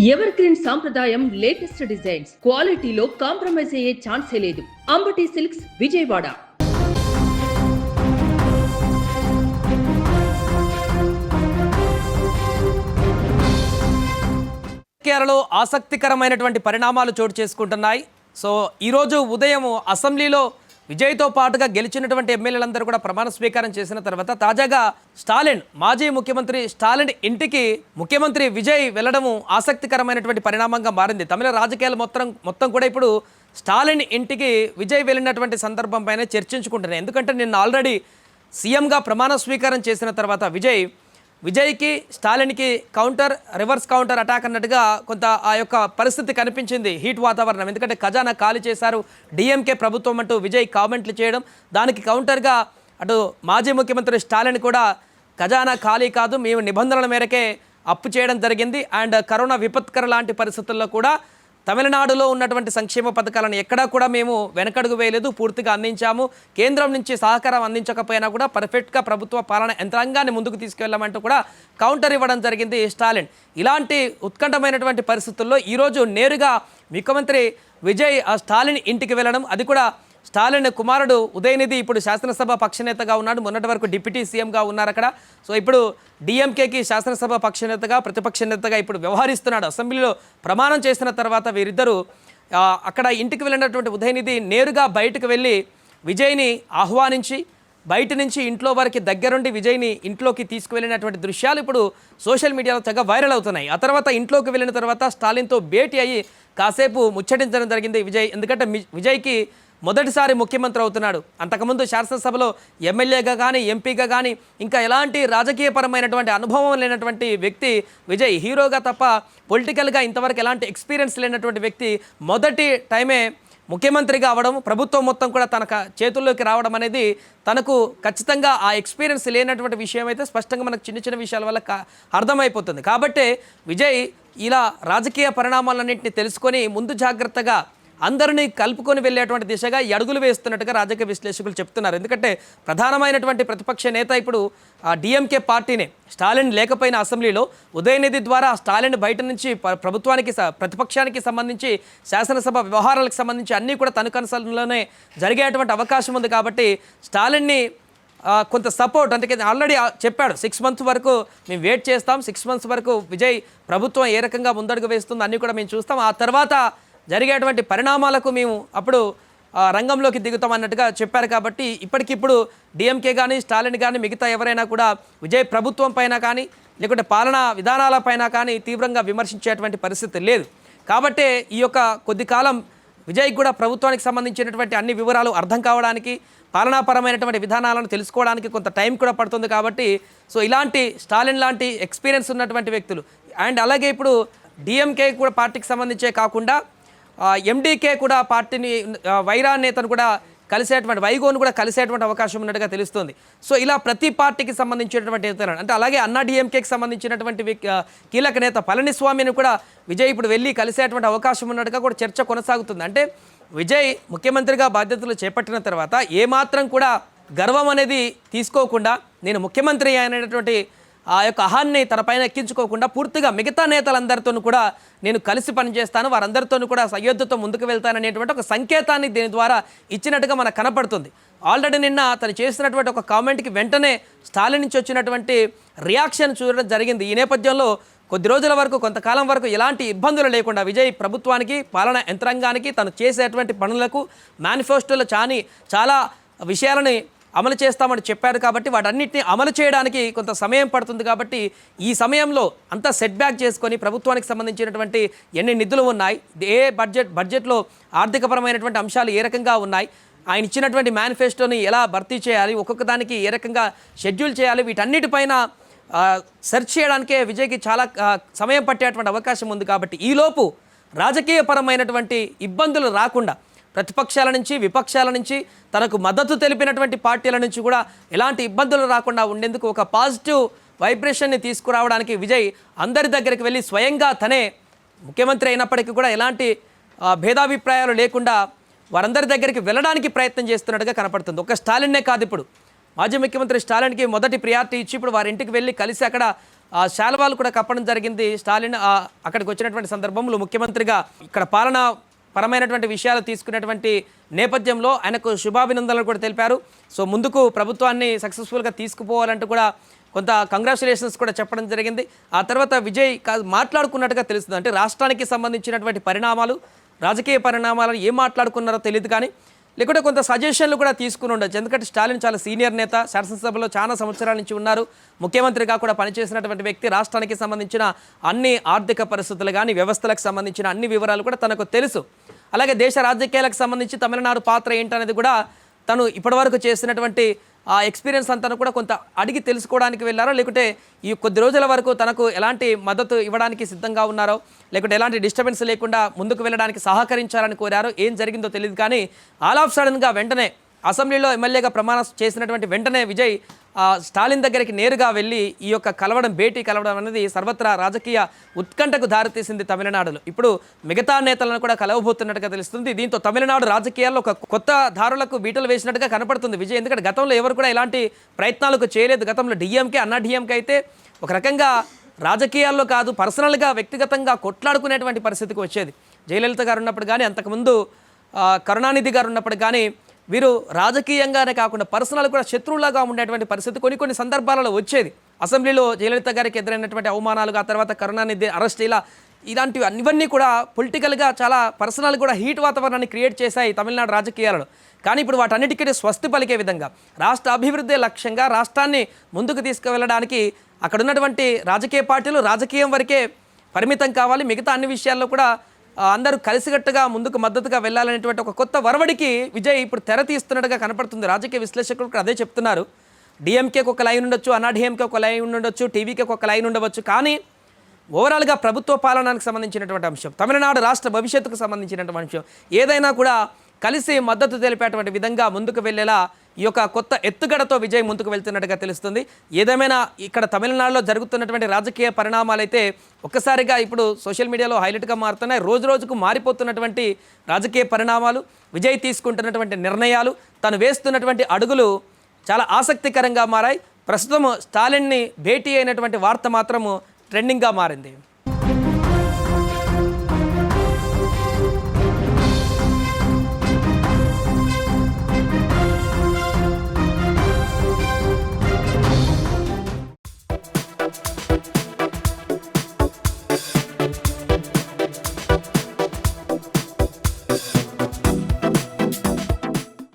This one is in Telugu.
ఎవర్ గ్రీన్ సాంప్రదాయం లేటెస్ట్ డిజైన్స్ క్వాలిటీలో కాంప్రమైజ్ అయ్యే ఛాన్సే లేదు. అంబటి సిల్క్స్ విజయవాడ. కేరళలో ఆసక్తికరమైనటువంటి పరిణామాలు చోటు చేసుకుంటున్నాయి. సో ఈరోజు ఉదయం అసెంబ్లీలో విజయ్తో పాటుగా గెలిచినటువంటి ఎమ్మెల్యేలందరూ కూడా ప్రమాణ స్వీకారం చేసిన తర్వాత తాజాగా స్టాలిన్, మాజీ ముఖ్యమంత్రి స్టాలిన్ ఇంటికి ముఖ్యమంత్రి విజయ్ వెళ్లడము ఆసక్తికరమైనటువంటి పరిణామంగా మారింది. తమిళ రాజకీయాలు మొత్తం కూడా ఇప్పుడు స్టాలిన్ ఇంటికి విజయ్ వెళ్ళినటువంటి సందర్భం పైన చర్చించుకుంటున్నాయి. ఎందుకంటే నిన్న ఆల్రెడీ సీఎంగా ప్రమాణ స్వీకారం చేసిన తర్వాత విజయ్కి స్టాలిన్కి రివర్స్ కౌంటర్ అటాక్ అన్నట్టుగా కొంత ఆ యొక్క పరిస్థితి కనిపించింది. హీట్ వాతావరణం, ఎందుకంటే ఖజానా ఖాళీ చేశారు డిఎంకే ప్రభుత్వం అంటూ విజయ్ కామెంట్లు చేయడం, దానికి కౌంటర్గా అటు మాజీ ముఖ్యమంత్రి స్టాలిన్ కూడా ఖజానా ఖాళీ కాదు, మేము నిబంధనల మేరకే అప్పు చేయడం జరిగింది, అండ్ కరోనా విపత్కర లాంటి పరిస్థితుల్లో కూడా తమిళనాడులో ఉన్నటువంటి సంక్షేమ పథకాలను ఎక్కడా కూడా మేము వెనకడుగు వేయలేదు, పూర్తిగా అందించాము, కేంద్రం నుంచి సహకారం అందించకపోయినా కూడా పర్ఫెక్ట్గా ప్రభుత్వ పాలన యంత్రాంగాన్ని ముందుకు తీసుకెళ్లామంటూ కూడా కౌంటర్ ఇవ్వడం జరిగింది స్టాలిన్. ఇలాంటి ఉత్కంఠమైనటువంటి పరిస్థితుల్లో ఈరోజు నేరుగా ముఖ్యమంత్రి విజయ్ స్టాలిన్ ఇంటికి వెళ్ళడం, అది కూడా స్టాలిన్ కుమారుడు ఉదయనిధి ఇప్పుడు శాసనసభ పక్షనేతగా ఉన్నాడు, మొన్నటి వరకు డిప్యూటీ సీఎంగా ఉన్నారు అక్కడ. సో ఇప్పుడు డిఎంకేకి శాసనసభ పక్షనేతగా ప్రతిపక్ష నేతగా ఇప్పుడు వ్యవహరిస్తున్నాడు. అసెంబ్లీలో ప్రమాణం చేసిన తర్వాత వీరిద్దరూ అక్కడ ఇంటికి వెళ్ళినటువంటి ఉదయనిధి నేరుగా బయటకు వెళ్ళి విజయ్ని ఆహ్వానించి బయట నుంచి ఇంట్లో వరకు దగ్గరుండి విజయ్ని ఇంట్లోకి తీసుకువెళ్ళినటువంటి దృశ్యాలు ఇప్పుడు సోషల్ మీడియాలో తెగ వైరల్ అవుతున్నాయి. ఆ తర్వాత ఇంట్లోకి వెళ్ళిన తర్వాత స్టాలిన్తో భేటీ అయ్యి కాసేపు ముచ్చటించడం జరిగింది విజయ్. ఎందుకంటే విజయ్కి మొదటిసారి ముఖ్యమంత్రి అవుతున్నాడు. అంతకుముందు శాసనసభలో ఎమ్మెల్యేగా కానీ ఎంపీగా కానీ ఇంకా ఎలాంటి రాజకీయపరమైనటువంటి అనుభవం లేనటువంటి వ్యక్తి విజయ్. హీరోగా తప్ప పొలిటికల్గా ఇంతవరకు ఎలాంటి ఎక్స్పీరియన్స్ లేనటువంటి వ్యక్తి మొదటి టైమే ముఖ్యమంత్రిగా అవ్వడం, ప్రభుత్వం మొత్తం కూడా తన చేతుల్లోకి రావడం అనేది తనకు ఖచ్చితంగా ఆ ఎక్స్పీరియన్స్ లేనటువంటి విషయం అయితే స్పష్టంగా మనకు చిన్న చిన్న విషయాల వల్ల అర్థమైపోతుంది. కాబట్టి విజయ్ ఇలా రాజకీయ పరిణామాలన్నింటినీ తెలుసుకొని ముందు జాగ్రత్తగా అందరినీ కలుపుకొని వెళ్ళేటువంటి దిశగా అడుగులు వేస్తున్నట్టుగా రాజకీయ విశ్లేషకులు చెప్తున్నారు. ఎందుకంటే ప్రధానమైనటువంటి ప్రతిపక్ష నేత ఇప్పుడు డిఎంకే పార్టీనే. స్టాలిన్ లేకపోయిన అసెంబ్లీలో ఉదయనిధి ద్వారా స్టాలిన్ బయట నుంచి ప్రతిపక్షానికి సంబంధించి శాసనసభ వ్యవహారాలకు సంబంధించి అన్నీ కూడా తన కన్సల్లోనే జరిగేటువంటి అవకాశం ఉంది. కాబట్టి స్టాలిన్ని కొంత సపోర్ట్, అంటే ఆల్రెడీ చెప్పాడు 6 months వరకు మేము వెయిట్ చేస్తాం, 6 months వరకు విజయ్ ప్రభుత్వం ఏ రకంగా ముందడుగు వేస్తుందో అన్నీ కూడా మేము చూస్తాం, ఆ తర్వాత జరిగేటువంటి పరిణామాలకు మేము అప్పుడు రంగంలోకి దిగుతామన్నట్టుగా చెప్పారు. కాబట్టి ఇప్పటికిప్పుడు డిఎంకే కానీ స్టాలిన్ కానీ మిగతా ఎవరైనా కూడా విజయ్ ప్రభుత్వం పైన కానీ లేకుంటే పాలనా విధానాలపైన కానీ తీవ్రంగా విమర్శించేటువంటి పరిస్థితి లేదు. కాబట్టి ఈ యొక్క కొద్ది కాలం విజయ్ కూడా ప్రభుత్వానికి సంబంధించినటువంటి అన్ని వివరాలు అర్థం కావడానికి, పాలనాపరమైనటువంటి విధానాలను తెలుసుకోవడానికి కొంత టైం కూడా పడుతుంది. కాబట్టి సో ఇలాంటి స్టాలిన్ లాంటి ఎక్స్పీరియన్స్ ఉన్నటువంటి వ్యక్తులు, అండ్ అలాగే ఇప్పుడు డిఎంకే కూడా పార్టీకి సంబంధించే కాకుండా ఎండీకే కూడా పార్టీని వైరా నేతను కూడా వైగోను కూడా కలిసేటువంటి అవకాశం ఉన్నట్టుగా తెలుస్తుంది. సో ఇలా ప్రతి పార్టీకి సంబంధించినటువంటి నేతలను, అంటే అలాగే అన్నా డిఎంకేకి సంబంధించినటువంటి కీలక నేత పళనిస్వామిని కూడా విజయ్ ఇప్పుడు వెళ్ళి కలిసేటువంటి అవకాశం ఉన్నట్టుగా కూడా చర్చ కొనసాగుతుంది. అంటే విజయ్ ముఖ్యమంత్రిగా బాధ్యతలు చేపట్టిన తర్వాత ఏమాత్రం కూడా గర్వం అనేది తీసుకోకుండా, నేను ముఖ్యమంత్రి అనేటువంటి ఆ యొక్క అహాన్ని తన పైన ఎక్కించుకోకుండా పూర్తిగా మిగతా నేతలందరితో కూడా నేను కలిసి పనిచేస్తాను, వారందరితో కూడా సయోధ్యతో ముందుకు వెళ్తాననేటువంటి ఒక సంకేతాన్ని దీని ద్వారా ఇచ్చినట్టుగా మనకు కనపడుతుంది. ఆల్రెడీ నిన్న తను చేసినటువంటి ఒక కామెంట్కి వెంటనే స్టాలిన్ నుంచి వచ్చినటువంటి రియాక్షన్ చూడడం జరిగింది. ఈ నేపథ్యంలో కొద్ది రోజుల వరకు, కొంతకాలం వరకు ఎలాంటి ఇబ్బందులు లేకుండా విజయ్ ప్రభుత్వానికి, పాలనా యంత్రాంగానికి, తను చేసేటువంటి పనులకు మేనిఫెస్టోలో చాలా విషయాలని అమలు చేస్తామని చెప్పారు. కాబట్టి వాటన్నిటిని అమలు చేయడానికి కొంత సమయం పడుతుంది. కాబట్టి ఈ సమయంలో అంతా సెట్ బ్యాక్ చేసుకొని ప్రభుత్వానికి సంబంధించినటువంటి ఎన్ని నిధులు ఉన్నాయి, ఏ బడ్జెట్లో ఆర్థికపరమైనటువంటి అంశాలు ఏ రకంగా ఉన్నాయి, ఆయన ఇచ్చినటువంటి మేనిఫెస్టోని ఎలా భర్తీ చేయాలి, ఒక్కొక్క దానికి ఏ రకంగా షెడ్యూల్ చేయాలి, వీటన్నిటిపైన సెర్చ్ చేయడానికే విజయ్కి చాలా సమయం పట్టేటువంటి అవకాశం ఉంది. కాబట్టి ఈలోపు రాజకీయపరమైనటువంటి ఇబ్బందులు రాకుండా ప్రతిపక్షాల నుంచి, విపక్షాల నుంచి, తనకు మద్దతు తెలిపినటువంటి పార్టీల నుంచి కూడా ఎలాంటి ఇబ్బందులు రాకుండా ఉండేందుకు ఒక పాజిటివ్ వైబ్రేషన్ని తీసుకురావడానికి విజయ్ అందరి దగ్గరికి వెళ్ళి స్వయంగా తనే ముఖ్యమంత్రి అయినప్పటికీ కూడా ఎలాంటి భేదాభిప్రాయాలు లేకుండా వారందరి దగ్గరికి వెళ్ళడానికి ప్రయత్నం చేస్తున్నట్టుగా కనపడుతుంది. ఒక స్టాలిన్నే కాదు, ఇప్పుడు మాజీ ముఖ్యమంత్రి స్టాలిన్కి మొదటి ప్రియారిటీ ఇచ్చి ఇప్పుడు వారి ఇంటికి వెళ్ళి కలిసి అక్కడ శాలువాలు కూడా కప్పడం జరిగింది. స్టాలిన్ అక్కడికి వచ్చినటువంటి సందర్భంలో ముఖ్యమంత్రిగా ఇక్కడ పాలన పరమైనటువంటి విషయాలు తీసుకునేటువంటి నేపథ్యంలో ఆయనకు శుభాభినందనలు కూడా తెలిపారు. సో ముందుకు ప్రభుత్వాన్ని సక్సెస్ఫుల్గా తీసుకుపోవాలంటూ కూడా కొంత కంగ్రాచులేషన్స్ కూడా చెప్పడం జరిగింది. ఆ తర్వాత విజయ్ మాట్లాడుకున్నట్టుగా తెలుస్తుంది. అంటే రాష్ట్రానికి సంబంధించినటువంటి పరిణామాలు, రాజకీయ పరిణామాలను ఏం మాట్లాడుకున్నారో తెలియదు, కానీ లేకుంటే కొంత సజెషన్లు కూడా తీసుకుని ఉండొచ్చు. ఎందుకంటే స్టాలిన్ చాలా సీనియర్ నేత, శాసనసభలో చాలా సంవత్సరాల నుంచి ఉన్నారు, ముఖ్యమంత్రిగా కూడా పనిచేసినటువంటి వ్యక్తి. రాష్ట్రానికి సంబంధించిన అన్ని ఆర్థిక పరిస్థితులు కానీ, వ్యవస్థలకు సంబంధించిన అన్ని వివరాలు కూడా తనకు తెలుసు. అలాగే దేశ రాజకీయాలకు సంబంధించి తమిళనాడు పాత్ర ఏంటనేది కూడా తను ఇప్పటివరకు చేసినటువంటి ఆ ఎక్స్పీరియన్స్ అంతా కూడా కొంత అడిగి తెలుసుకోవడానికి వెళ్ళారో, లేకుంటే ఈ కొద్ది రోజుల వరకు తనకు ఎలాంటి మద్దతు ఇవ్వడానికి సిద్ధంగా ఉన్నారో, లేకుంటే ఎలాంటి డిస్టర్బెన్స్ లేకుండా ముందుకు వెళ్ళడానికి సహకరించాలని కోరారో, ఏం జరిగిందో తెలియదు. కానీ ఆల్ ఆఫ్ సడన్గా వెంటనే అసెంబ్లీలో ఎమ్మెల్యేగా ప్రమాణం చేసినటువంటి వెంటనే విజయ్ స్టాలిన్ దగ్గరికి నేరుగా వెళ్ళి ఈ యొక్క భేటీ కలవడం అనేది సర్వత్రా రాజకీయ ఉత్కంఠకు దారితీసింది తమిళనాడులో. ఇప్పుడు మిగతా నేతలను కూడా కలవబోతున్నట్టుగా తెలుస్తుంది. దీంతో తమిళనాడు రాజకీయాల్లో ఒక కొత్త దారులకు బీటలు వేసినట్టుగా కనపడుతుంది విజయ్. ఎందుకంటే గతంలో ఎవరు కూడా ఇలాంటి ప్రయత్నాలకు చేయలేదు. గతంలో డిఎంకే, అన్నా డిఎంకే అయితే ఒక రకంగా రాజకీయాల్లో కాదు, పర్సనల్గా వ్యక్తిగతంగా కొట్లాడుకునేటువంటి పరిస్థితికి వచ్చేది. జయలలిత గారు ఉన్నప్పుడు కానీ, అంతకుముందు కరుణానిధి గారు ఉన్నప్పుడు కానీ వీరు రాజకీయంగానే కాకుండా పర్సనల్ కూడా శత్రువులాగా ఉండేటువంటి పరిస్థితి కొన్ని సందర్భాలలో వచ్చేది. అసెంబ్లీలో జయలలిత గారికి ఎదురైనటువంటి అవమానాలు, ఆ తర్వాత కరుణానిధి అరెస్ట్, ఇలాంటివి ఇవన్నీ కూడా పొలిటికల్గా చాలా పర్సనల్ కూడా హీట్ వాతావరణాన్ని క్రియేట్ చేశాయి తమిళనాడు రాజకీయాలలో. కానీ ఇప్పుడు వాటన్నిటికీ స్వస్తి పలికే విధంగా రాష్ట్ర అభివృద్ధి లక్ష్యంగా రాష్ట్రాన్ని ముందుకు తీసుకువెళ్ళడానికి అక్కడ ఉన్నటువంటి రాజకీయ పార్టీలు రాజకీయం వరకే పరిమితం కావాలి, మిగతా అన్ని విషయాల్లో కూడా అందరూ కలిసికట్టుగా ముందుకు మద్దతుగా వెళ్ళాలనేటువంటి ఒక కొత్త వరవడికి విజయ్ ఇప్పుడు తెర తీస్తున్నట్టుగా కనపడుతుంది. రాజకీయ విశ్లేషకులు కూడా అదే చెప్తున్నారు. డిఎంకేకి ఒక లైన్ ఉండొచ్చు, అన్నా డిఎంకే ఒక లైన్ ఉండొచ్చు, టీవీకి ఒక లైన్ ఉండవచ్చు, కానీ ఓవరాల్గా ప్రభుత్వ పాలనకు సంబంధించినటువంటి అంశం, తమిళనాడు రాష్ట్ర భవిష్యత్తుకు సంబంధించినటువంటి అంశం ఏదైనా కూడా కలిసి మద్దతు తెలిపేటువంటి విధంగా ముందుకు వెళ్ళేలా ఈ యొక్క కొత్త ఎత్తుగడతో విజయ్ ముందుకు వెళ్తున్నట్టుగా తెలుస్తుంది. ఏదేమైనా ఇక్కడ తమిళనాడులో జరుగుతున్నటువంటి రాజకీయ పరిణామాలు అయితే ఒక్కసారిగా ఇప్పుడు సోషల్ మీడియాలో హైలైట్గా మారుతున్నాయి. రోజు రోజుకు మారిపోతున్నటువంటి రాజకీయ పరిణామాలు, విజయ్ తీసుకుంటున్నటువంటి నిర్ణయాలు, తను వేస్తున్నటువంటి అడుగులు చాలా ఆసక్తికరంగా మారాయి. ప్రస్తుతం స్టాలిన్ని భేటీ అయినటువంటి వార్త మాత్రము ట్రెండింగ్గా మారింది.